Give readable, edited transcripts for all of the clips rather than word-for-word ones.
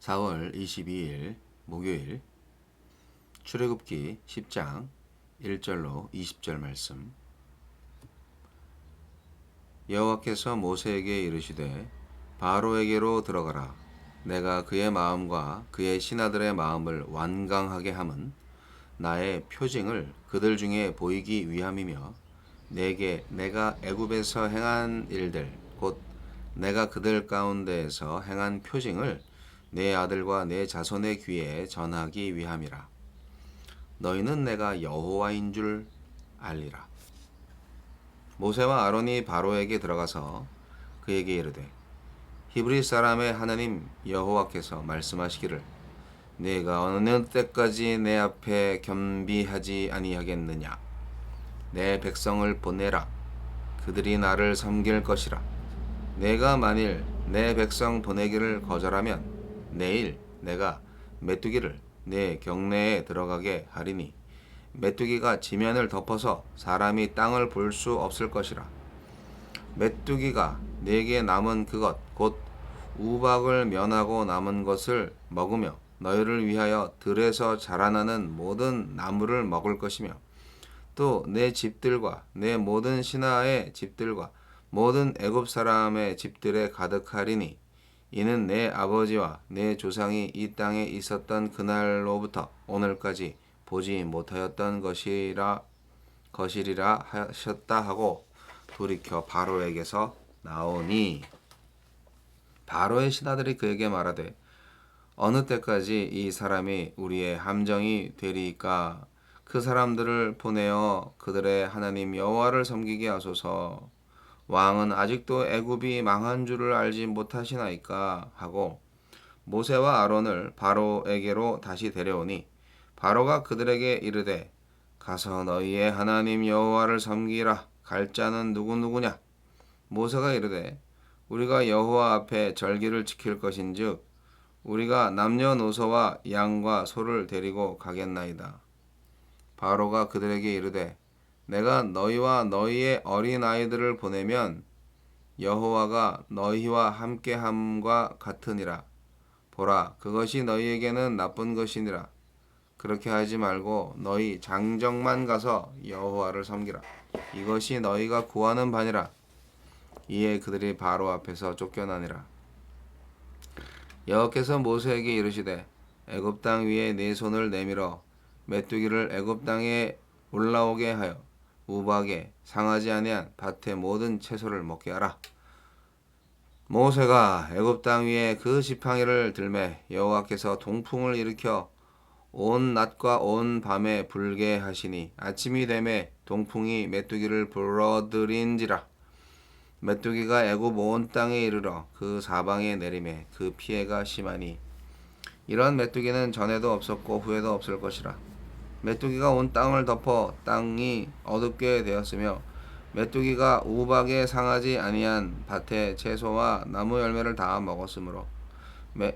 4월 22일 목요일 출애굽기 10장 1절로 20절 말씀. 여호와께서 모세에게 이르시되 바로에게로 들어가라. 내가 그의 마음과 그의 신하들의 마음을 완강하게 함은 나의 표징을 그들 중에 보이기 위함이며 내게 내가 애굽에서 행한 일들 곧 내가 그들 가운데에서 행한 표징을 내 아들과 내 자손의 귀에 전하기 위함이라. 너희는 내가 여호와인 줄 알리라. 모세와 아론이 바로에게 들어가서 그에게 이르되 히브리 사람의 하나님 여호와께서 말씀하시기를 내가 어느 때까지 내 앞에 겸비하지 아니하겠느냐. 내 백성을 보내라. 그들이 나를 섬길 것이라. 내가 만일 내 백성 보내기를 거절하면 내일 내가 메뚜기를 내 경내에 들어가게 하리니 메뚜기가 지면을 덮어서 사람이 땅을 볼 수 없을 것이라. 메뚜기가 내게 남은 그것 곧 우박을 면하고 남은 것을 먹으며 너희를 위하여 들에서 자라나는 모든 나무를 먹을 것이며 또 내 집들과 내 모든 신하의 집들과 모든 애굽 사람의 집들에 가득하리니 이는 내 아버지와 내 조상이 이 땅에 있었던 그날로부터 오늘까지 보지 못하였던 것이리라 하셨다 하고 돌이켜 바로에게서 나오니 바로의 신하들이 그에게 말하되 어느 때까지 이 사람이 우리의 함정이 되리이까. 그 사람들을 보내어 그들의 하나님 여호와를 섬기게 하소서. 왕은 아직도 애굽이 망한 줄을 알지 못하시나이까 하고 모세와 아론을 바로에게로 다시 데려오니 바로가 그들에게 이르되 가서 너희의 하나님 여호와를 섬기라. 갈 자는 누구누구냐. 모세가 이르되 우리가 여호와 앞에 절기를 지킬 것인즉 우리가 남녀노소와 양과 소를 데리고 가겠나이다. 바로가 그들에게 이르되 내가 너희와 너희의 어린아이들을 보내면 여호와가 너희와 함께함과 같으니라. 보라, 그것이 너희에게는 나쁜 것이니라. 그렇게 하지 말고 너희 장정만 가서 여호와를 섬기라. 이것이 너희가 구하는 바니라. 이에 그들이 바로 앞에서 쫓겨나니라. 여호와께서 모세에게 이르시되 애굽 땅 위에 네 손을 내밀어 메뚜기를 애굽 땅에 올라오게 하여 우박에 상하지 아니한 밭의 모든 채소를 먹게 하라. 모세가 애굽 땅 위에 그 지팡이를 들매 여호와께서 동풍을 일으켜 온 낮과 온 밤에 불게 하시니 아침이 되매 동풍이 메뚜기를 불어들인지라. 메뚜기가 애굽 온 땅에 이르러 그 사방에 내리매 그 피해가 심하니 이런 메뚜기는 전에도 없었고 후에도 없을 것이라. 메뚜기가 온 땅을 덮어 땅이 어둡게 되었으며 메뚜기가 우박에 상하지 아니한 밭의 채소와 나무 열매를 다 먹었으므로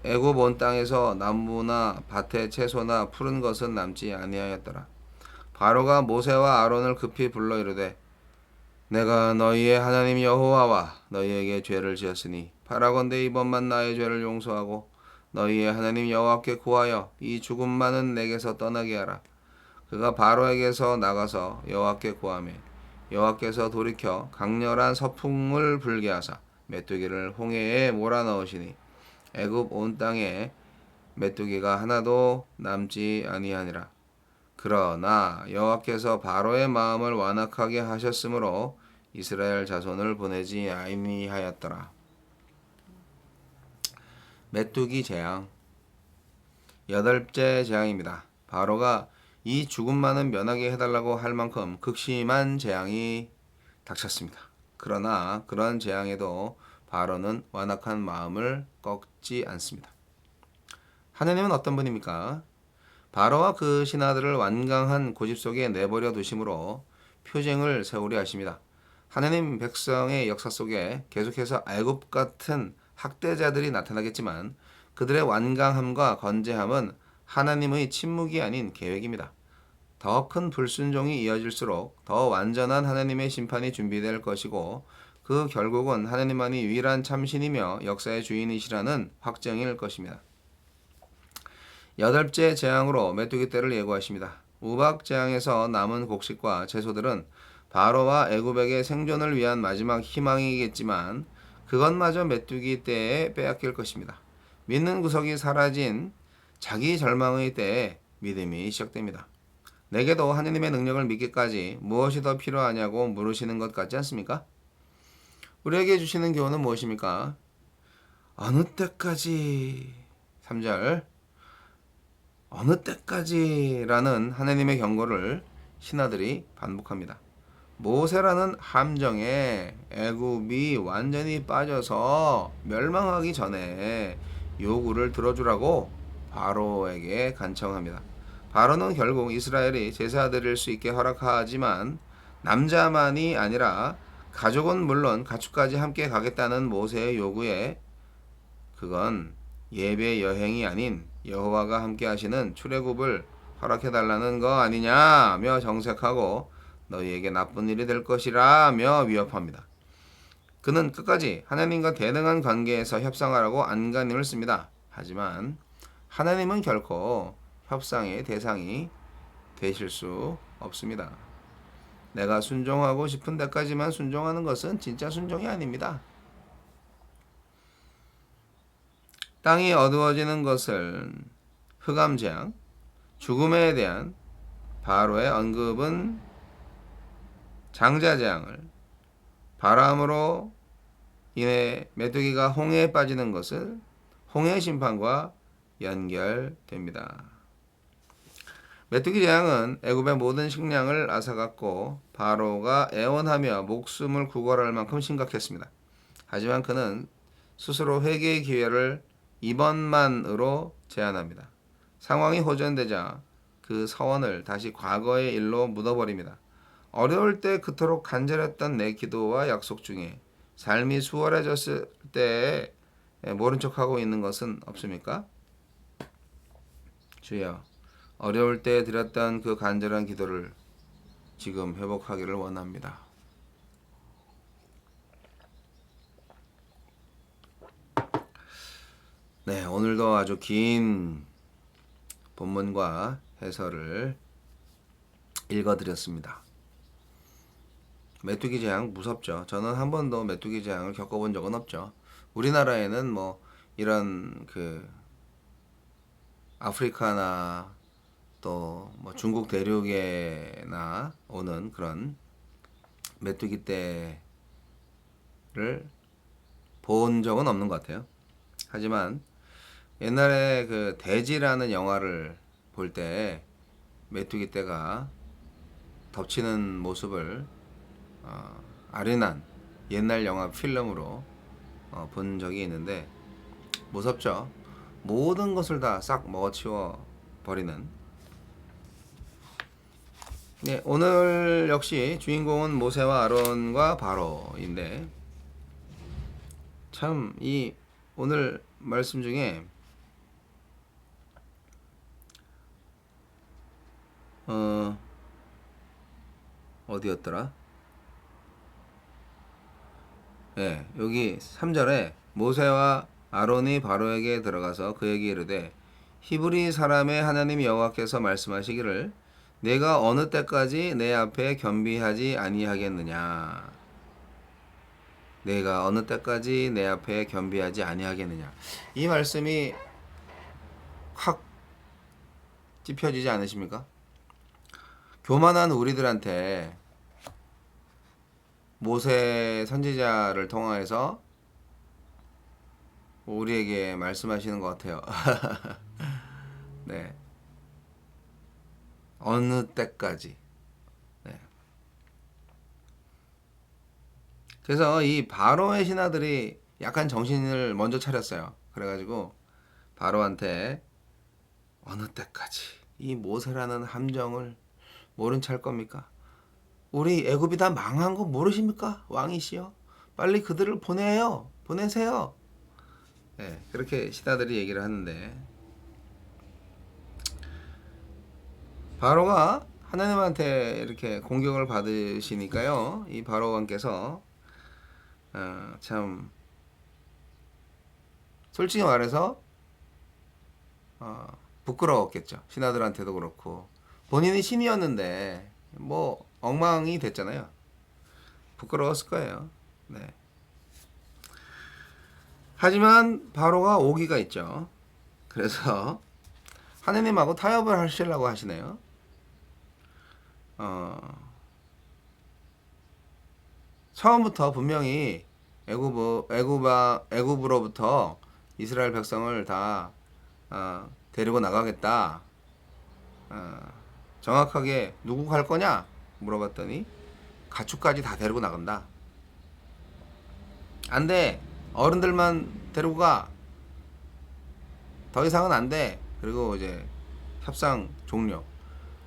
애굽 온 땅에서 나무나 밭의 채소나 푸른 것은 남지 아니하였더라. 바로가 모세와 아론을 급히 불러 이르되 내가 너희의 하나님 여호와와 너희에게 죄를 지었으니 바라건대 이번만 나의 죄를 용서하고 너희의 하나님 여호와께 구하여 이 죽음 많은 내게서 떠나게 하라. 그가 바로에게서 나가서 여호와께 구하매 여호와께서 돌이켜 강렬한 서풍을 불게 하사 메뚜기를 홍해에 몰아넣으시니 애굽 온 땅에 메뚜기가 하나도 남지 아니하니라. 그러나 여호와께서 바로의 마음을 완악하게 하셨으므로 이스라엘 자손을 보내지 아니하였더라. 메뚜기 재앙. 여덟째 재앙입니다. 바로가 이 죽음 많은 면하게 해달라고 할 만큼 극심한 재앙이 닥쳤습니다. 그러나 그런 재앙에도 바로는 완악한 마음을 꺾지 않습니다. 하나님은 어떤 분입니까? 바로와 그 신하들을 완강한 고집 속에 내버려 두심으로 표징을 세우려 하십니다. 하나님 백성의 역사 속에 계속해서 애굽 같은 학대자들이 나타나겠지만 그들의 완강함과 건재함은 하나님의 침묵이 아닌 계획입니다. 더 큰 불순종이 이어질수록 더 완전한 하나님의 심판이 준비될 것이고 그 결국은 하나님만이 유일한 참신이며 역사의 주인이시라는 확정일 것입니다. 여덟째 재앙으로 메뚜기 떼를 예고하십니다. 우박 재앙에서 남은 곡식과 채소들은 바로와 애굽에게 생존을 위한 마지막 희망이겠지만 그것마저 메뚜기 떼에 빼앗길 것입니다. 믿는 구석이 사라진 자기 절망의 때에 믿음이 시작됩니다. 내게도 하느님의 능력을 믿기까지 무엇이 더 필요하냐고 물으시는 것 같지 않습니까? 우리에게 주시는 교훈은 무엇입니까? 어느 때까지 3절 어느 때까지라는 하느님의 경고를 신하들이 반복합니다. 모세라는 함정에 애굽이 완전히 빠져서 멸망하기 전에 요구를 들어주라고 바로에게 간청합니다. 바로는 결국 이스라엘이 제사 드릴 수 있게 허락하지만 남자만이 아니라 가족은 물론 가축까지 함께 가겠다는 모세의 요구에 그건 예배 여행이 아닌 여호와가 함께 하시는 출애굽을 허락해 달라는 거 아니냐며 정색하고 너희에게 나쁜 일이 될 것이라며 위협합니다. 그는 끝까지 하나님과 대등한 관계에서 협상하라고 안간힘을 씁니다. 하지만 하나님은 결코 협상의 대상이 되실 수 없습니다. 내가 순종하고 싶은 데까지만 순종하는 것은 진짜 순종이 아닙니다. 땅이 어두워지는 것은 흑암재앙, 죽음에 대한 바로의 언급은 장자재앙을, 바람으로 인해 메뚜기가 홍해에 빠지는 것을 홍해 심판과 연결됩니다. 메뚜기 재앙은 애굽의 모든 식량을 앗아갔고 바로가 애원하며 목숨을 구걸할 만큼 심각했습니다. 하지만 그는 스스로 회개의 기회를 이번만으로 제안합니다. 상황이 호전되자 그 서원을 다시 과거의 일로 묻어버립니다. 어려울 때 그토록 간절했던 내 기도와 약속 중에 삶이 수월해졌을 때 모른 척하고 있는 것은 없습니까? 주여, 어려울 때 드렸던 그 간절한 기도를 지금 회복하기를 원합니다. 네, 오늘도 아주 긴 본문과 해설을 읽어드렸습니다. 메뚜기 재앙 무섭죠. 저는 한 번도 메뚜기 재앙을 겪어본 적은 없죠. 우리나라에는 뭐 이런 그 아프리카나 또 뭐 중국 대륙에나 오는 그런 메뚜기 떼를 본 적은 없는 것 같아요. 하지만 옛날에 그 돼지라는 영화를 볼 때 메뚜기 떼가 덮치는 모습을 아련한 옛날 영화 필름으로 본 적이 있는데 무섭죠. 모든 것을 다 싹 먹어치워 버리는. 네, 오늘 역시 주인공은 모세와 아론과 바로인데 참 이 오늘 말씀 중에 어디였더라? 네, 여기 3절에 모세와 아론이 바로에게 들어가서 그에게 이르되 히브리 사람의 하나님 여호와께서 말씀하시기를 내가 어느 때까지 내 앞에 겸비하지 아니하겠느냐. 내가 어느 때까지 내 앞에 겸비하지 아니하겠느냐. 이 말씀이 확 찝혀지지 않으십니까? 교만한 우리들한테 모세 선지자를 통해서 우리에게 말씀하시는 것 같아요. 네. 어느 때까지. 네. 그래서 이 바로의 신하들이 약간 정신을 먼저 차렸어요. 그래가지고 바로한테 어느 때까지 이 모세라는 함정을 모른 체 할 겁니까? 우리 애굽이 다 망한 거 모르십니까? 왕이시여. 빨리 그들을 보내세요. 네, 그렇게 신하들이 얘기를 하는데 바로가 하나님한테 이렇게 공격을 받으시니까요. 이 바로 왕께서 참 솔직히 말해서 부끄러웠겠죠. 신하들한테도 그렇고 본인이 신이었는데 뭐 엉망이 됐잖아요. 부끄러웠을 거예요. 네. 하지만 바로가 오기가 있죠. 그래서 하느님하고 타협을 하시려고 하시네요. 처음부터 분명히 애굽으로부터 이스라엘 백성을 다 데리고 나가겠다. 정확하게 누구 갈 거냐 물어봤더니 가축까지 다 데리고 나간다. 안 돼. 어른들만 데리고 가. 더 이상은 안 돼. 그리고 이제 협상 종료.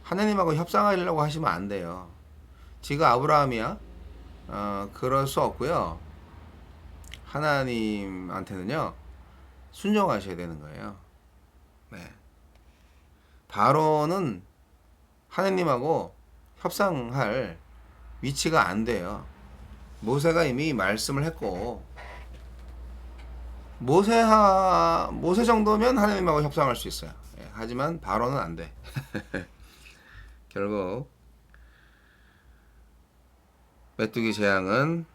하느님하고 협상하려고 하시면 안 돼요. 지가 아브라함이야? 그럴 수 없고요. 하나님한테는요 순종하셔야 되는 거예요. 네. 바로는 하느님하고 협상할 위치가 안 돼요. 모세가 이미 말씀을 했고 모세 정도면 하느님하고 협상할 수 있어요. 예, 하지만 바로는 안 돼. 결국 메뚜기 재앙은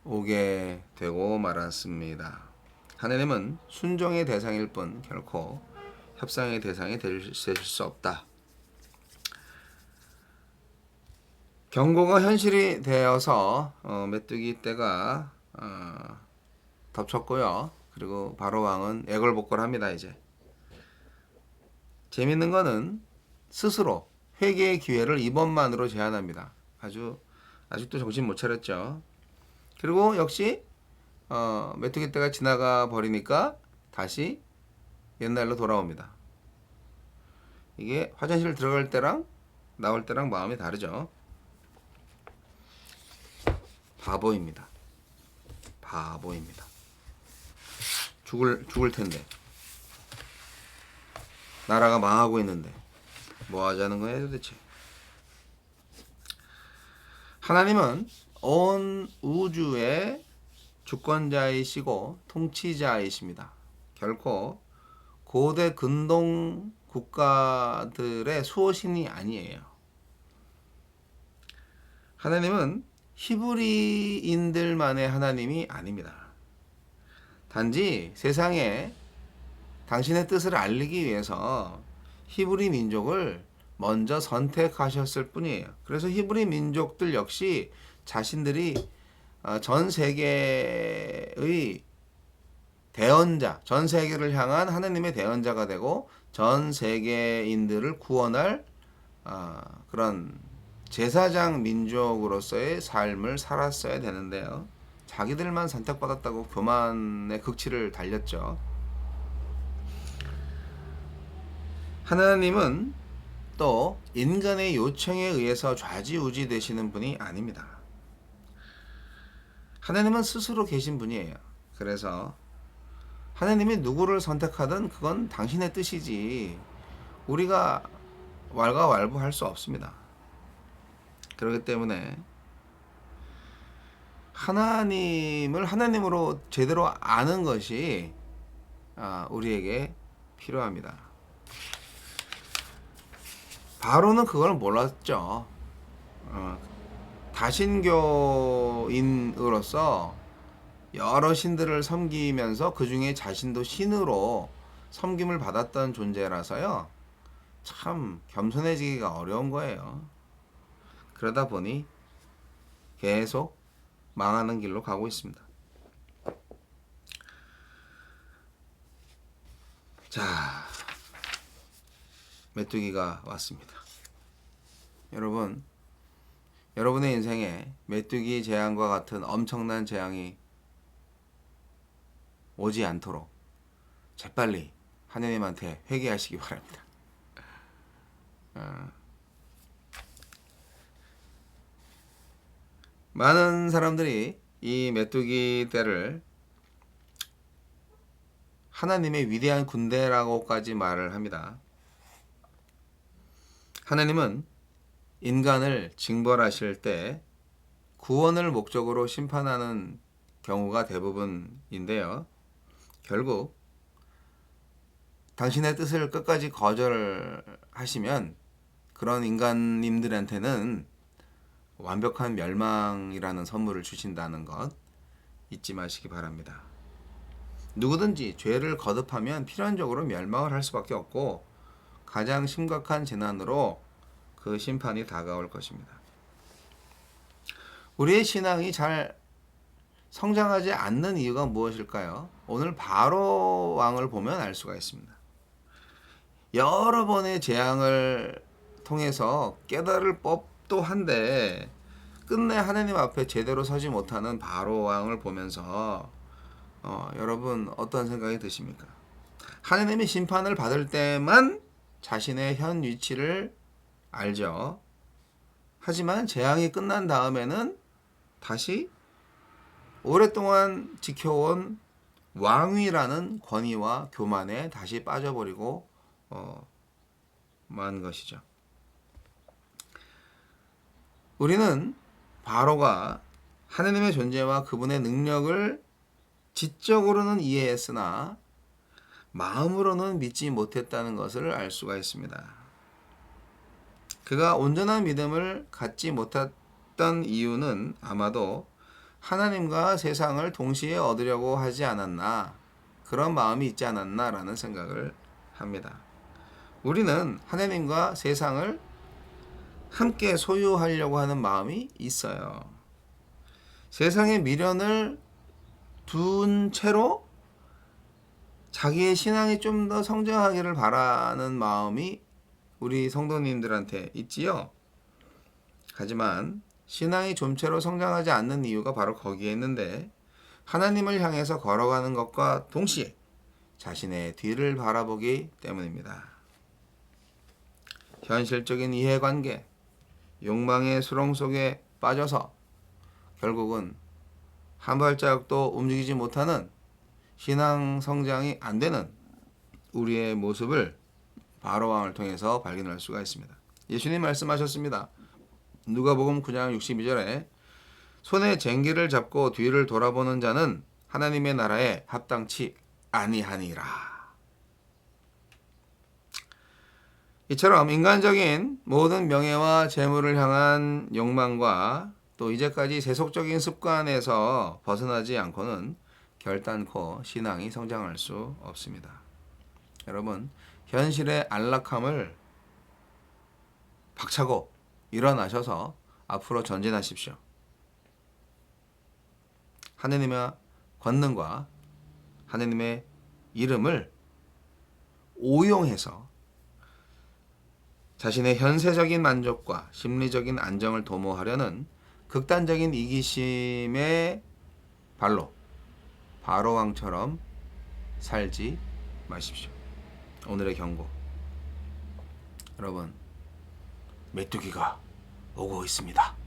오게 되고 말았습니다. 하느님은 순종의 대상일 뿐 결코 협상의 대상이 될 수 없다. 경고가 현실이 되어서 메뚜기 떼가 덮쳤고요. 그리고 바로 왕은 애걸복걸합니다. 이제 재밌는 거는 스스로 회개의 기회를 이번만으로 제한합니다. 아직도 정신 못 차렸죠. 그리고 역시 메뚜기 떼가 지나가 버리니까 다시 옛날로 돌아옵니다. 이게 화장실 들어갈 때랑 나올 때랑 마음이 다르죠. 바보입니다. 죽을 텐데. 나라가 망하고 있는데 뭐 하자는 거예요 도대체. 하나님은 온 우주의 주권자이시고 통치자이십니다. 결코 고대 근동 국가들의 수호신이 아니에요. 하나님은 히브리인들만의 하나님이 아닙니다. 단지 세상에 당신의 뜻을 알리기 위해서 히브리 민족을 먼저 선택하셨을 뿐이에요. 그래서 히브리 민족들 역시 자신들이 전 세계의 대언자, 전 세계를 향한 하느님의 대언자가 되고 전 세계인들을 구원할 그런 제사장 민족으로서의 삶을 살았어야 되는데요. 자기들만 선택받았다고 교만의 극치를 달렸죠. 하나님은 또 인간의 요청에 의해서 좌지우지 되시는 분이 아닙니다. 하나님은 스스로 계신 분이에요. 그래서 하나님이 누구를 선택하든 그건 당신의 뜻이지 우리가 왈가왈부할 수 없습니다. 그렇기 때문에 하나님을 하나님으로 제대로 아는 것이 우리에게 필요합니다. 바로는 그걸 몰랐죠. 다신교인으로서 여러 신들을 섬기면서 그 중에 자신도 신으로 섬김을 받았던 존재라서요. 참 겸손해지기가 어려운 거예요. 그러다 보니 계속 망하는 길로 가고 있습니다. 자, 메뚜기가 왔습니다. 여러분, 여러분의 인생에 메뚜기 재앙과 같은 엄청난 재앙이 오지 않도록 재빨리 하느님한테 회개하시기 바랍니다. 많은 사람들이 이 메뚜기 떼를 하나님의 위대한 군대라고까지 말을 합니다. 하나님은 인간을 징벌하실 때 구원을 목적으로 심판하는 경우가 대부분인데요. 결국 당신의 뜻을 끝까지 거절하시면 그런 인간님들한테는 완벽한 멸망이라는 선물을 주신다는 것 잊지 마시기 바랍니다. 누구든지 죄를 거듭하면 필연적으로 멸망을 할 수밖에 없고 가장 심각한 재난으로 그 심판이 다가올 것입니다. 우리의 신앙이 잘 성장하지 않는 이유가 무엇일까요? 오늘 바로 왕을 보면 알 수가 있습니다. 여러 번의 재앙을 통해서 깨달을 법도 한데 끝내 하나님 앞에 제대로 서지 못하는 바로 왕을 보면서 여러분 어떤 생각이 드십니까? 하나님의 심판을 받을 때만 자신의 현 위치를 알죠. 하지만 재앙이 끝난 다음에는 다시 오랫동안 지켜온 왕위라는 권위와 교만에 다시 빠져버리고 만 것이죠. 우리는 바로가 하나님의 존재와 그분의 능력을 지적으로는 이해했으나 마음으로는 믿지 못했다는 것을 알 수가 있습니다. 그가 온전한 믿음을 갖지 못했던 이유는 아마도 하나님과 세상을 동시에 얻으려고 하지 않았나, 그런 마음이 있지 않았나라는 생각을 합니다. 우리는 하나님과 세상을 함께 소유하려고 하는 마음이 있어요. 세상의 미련을 둔 채로 자기의 신앙이 좀 더 성장하기를 바라는 마음이 우리 성도님들한테 있지요. 하지만 신앙이 좀채로 성장하지 않는 이유가 바로 거기에 있는데 하나님을 향해서 걸어가는 것과 동시에 자신의 뒤를 바라보기 때문입니다. 현실적인 이해관계, 욕망의 수렁 속에 빠져서 결국은 한 발자국도 움직이지 못하는 신앙 성장이 안 되는 우리의 모습을 바로왕을 통해서 발견할 수가 있습니다. 예수님 말씀하셨습니다. 누가복음 9장 62절에 손에 쟁기를 잡고 뒤를 돌아보는 자는 하나님의 나라에 합당치 아니하니라. 이처럼 인간적인 모든 명예와 재물을 향한 욕망과 또 이제까지 세속적인 습관에서 벗어나지 않고는 결단코 신앙이 성장할 수 없습니다. 여러분, 현실의 안락함을 박차고 일어나셔서 앞으로 전진하십시오. 하느님의 권능과 하느님의 이름을 오용해서 자신의 현세적인 만족과 심리적인 안정을 도모하려는 극단적인 이기심의 발로 바로왕처럼 살지 마십시오. 오늘의 경고. 여러분, 메뚜기가 오고 있습니다.